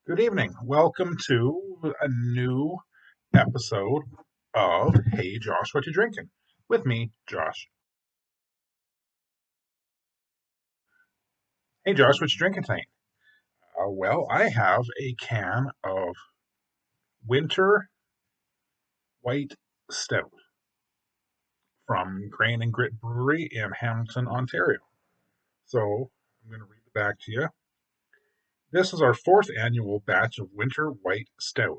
Good evening. Welcome to a new episode of Hey Josh, What You Drinking? With me, Josh. Hey Josh, what you drinking tonight? Well, I have a can of winter white stout from Grain and Grit Brewery in Hamilton, Ontario. So I'm going to read it back to you. This is our fourth annual batch of winter white stout.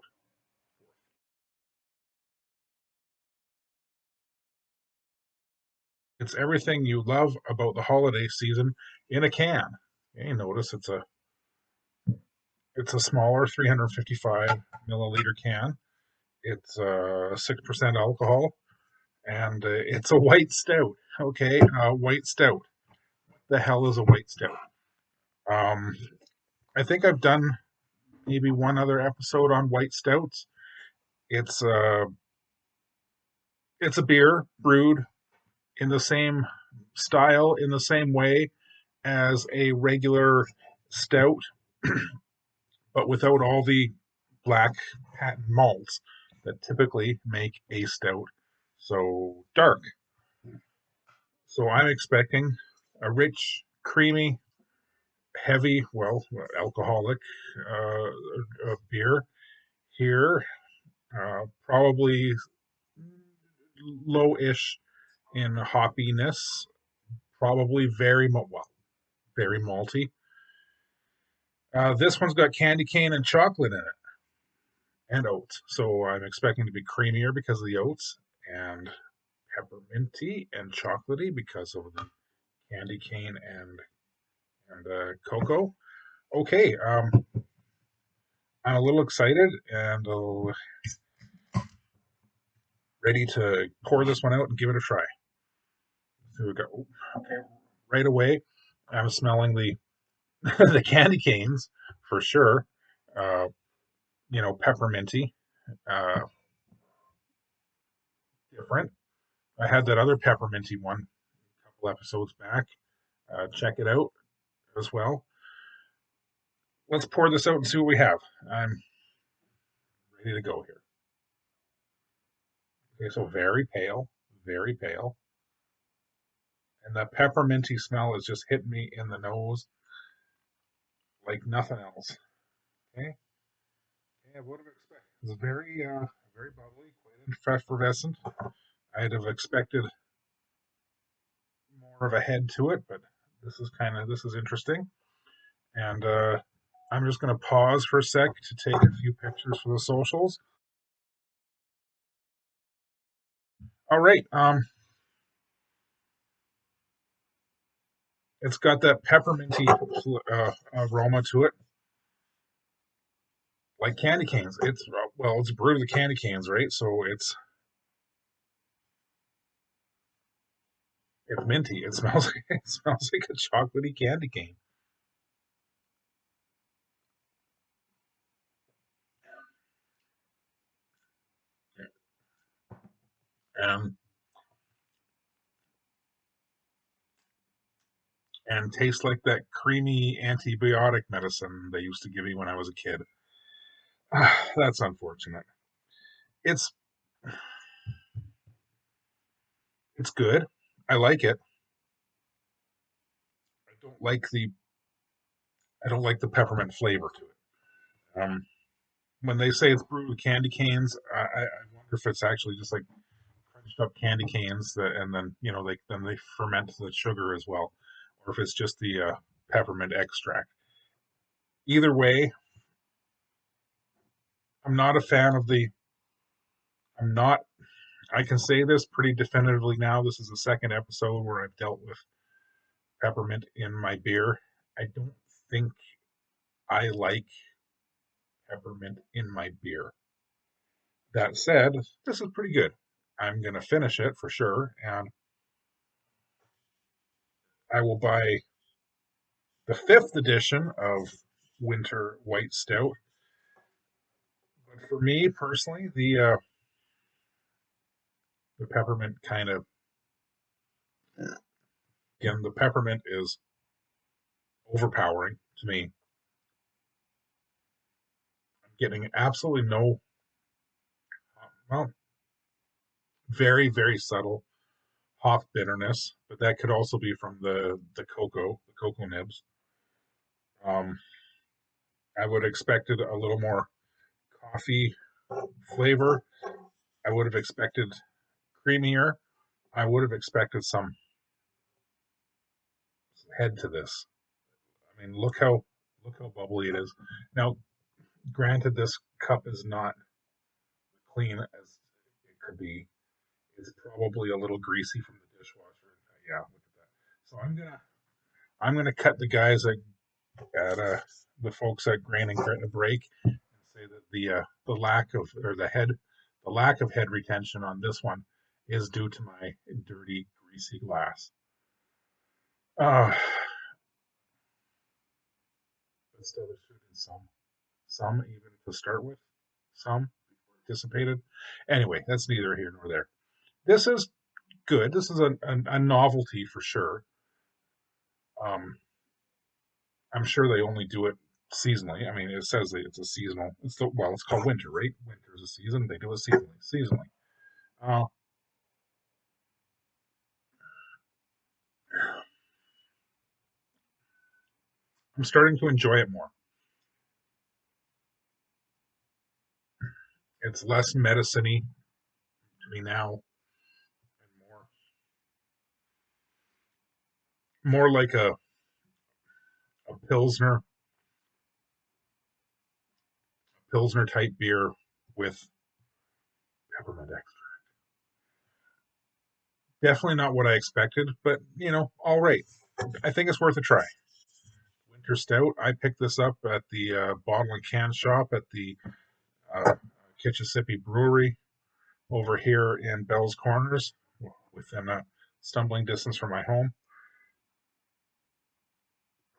It's everything you love about the holiday season in a can. Okay, notice it's a smaller 355 milliliter can. It's 6% alcohol, and it's a white stout. Okay, white stout. The hell is a white stout? Um, I think I've done maybe one other episode on white stouts. It's uh, it's a beer brewed in the same style, in the same way as a regular stout, but without all the black patent malts that typically make a stout so dark. So I'm expecting a rich, creamy, heavy, well, alcoholic beer here, probably low-ish in hoppiness, probably very malty. This one's got candy cane and chocolate in it, and oats. So I'm expecting to be creamier because of the oats, and pepperminty and chocolatey because of the candy cane and cocoa. Okay, I'm a little excited and ready to pour this one out and give it a try. Here we go. Okay, right away, I'm smelling the the candy canes for sure. Uh, pepperminty, uh, different. I had that other pepperminty one a couple episodes back. Check it out as well. Let's pour this out and see what we have. I'm ready to go here. Okay, so very pale. And that pepperminty smell is just hitting me in the nose like nothing else. Okay, yeah, what do we expect? It's very bubbly, quite effervescent. I'd have expected more of a head to it, but this is interesting. And I'm just going to pause for a sec to take a few pictures for the socials. All right, it's got that pepperminty aroma to it, like candy canes. It's brewed with candy canes, right? So it's minty. It smells it smells like a chocolatey candy cane. Um, and tastes like that creamy antibiotic medicine they used to give me when I was a kid. That's unfortunate. It's it's good. I like it. I don't like the I don't like the peppermint flavor to it. When they say it's brewed with candy canes, I wonder if it's actually just like crunched up candy canes that, and then then they ferment the sugar as well, or if it's just the peppermint extract. Either way, I'm not a fan of the. I'm not. I can say this pretty definitively now. This is the second episode where I've dealt with peppermint in my beer. I don't think I like peppermint in my beer. That said, this is pretty good. I'm going to finish it for sure, and I will buy the fifth edition of Winter White Stout. But for me personally, the peppermint kind of again the peppermint is overpowering to me. getting absolutely no, well, very, very subtle hop bitterness, but that could also be from the cocoa nibs. Um, I would have expected a little more coffee flavor. I would have expected creamier. I would have expected some head to this. I mean, look how bubbly it is. Now, granted, this cup is not clean as it could be. It's probably a little greasy from the dishwasher. Yeah, look at that. So I'm gonna cut the guys at the folks at Grain and Grit a break and say that the lack of or the lack of head retention on this one is due to my dirty greasy glass. Uh, but still, there should have been some even to start with, some before it dissipated. Anyway, that's neither here nor there. This is good. This is a novelty for sure. Um, I'm sure they only do it seasonally. I mean, it says that it's a seasonal. It's called winter, right? Winter is a season. They do it seasonally. Seasonally. Uh, I'm starting to enjoy it more. It's less medicine-y to me now, and more like a pilsner type beer with peppermint extra. Definitely not what I expected, but all right. I think it's worth a try. Winter Stout. I picked this up at the bottle and can shop at the uh, Kitchissippi Brewery over here in Bell's Corners, within a stumbling distance from my home.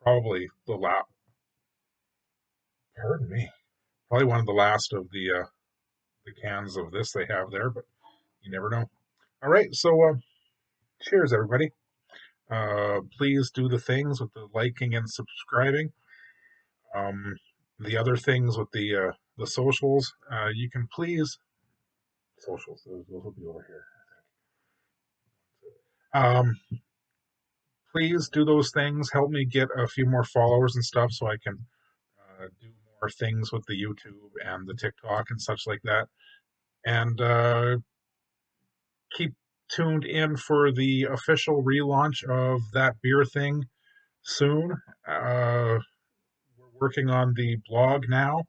Probably the last, pardon me, probably one of the last of the cans of this they have there, but you never know. All right, so cheers, everybody. Please do the things with the liking and subscribing. Um, the other things with the socials, you can please socials. Those will be over here. Please do those things. Help me get a few more followers and stuff, so I can do more things with the YouTube and the TikTok and such like that. And keep tuned in for the official relaunch of that beer thing soon. We're working on the blog now.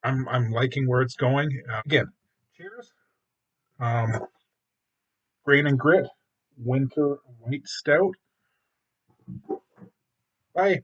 I'm liking where it's going. Again, cheers. Um, Grain and Grit Winter White Stout. Bye.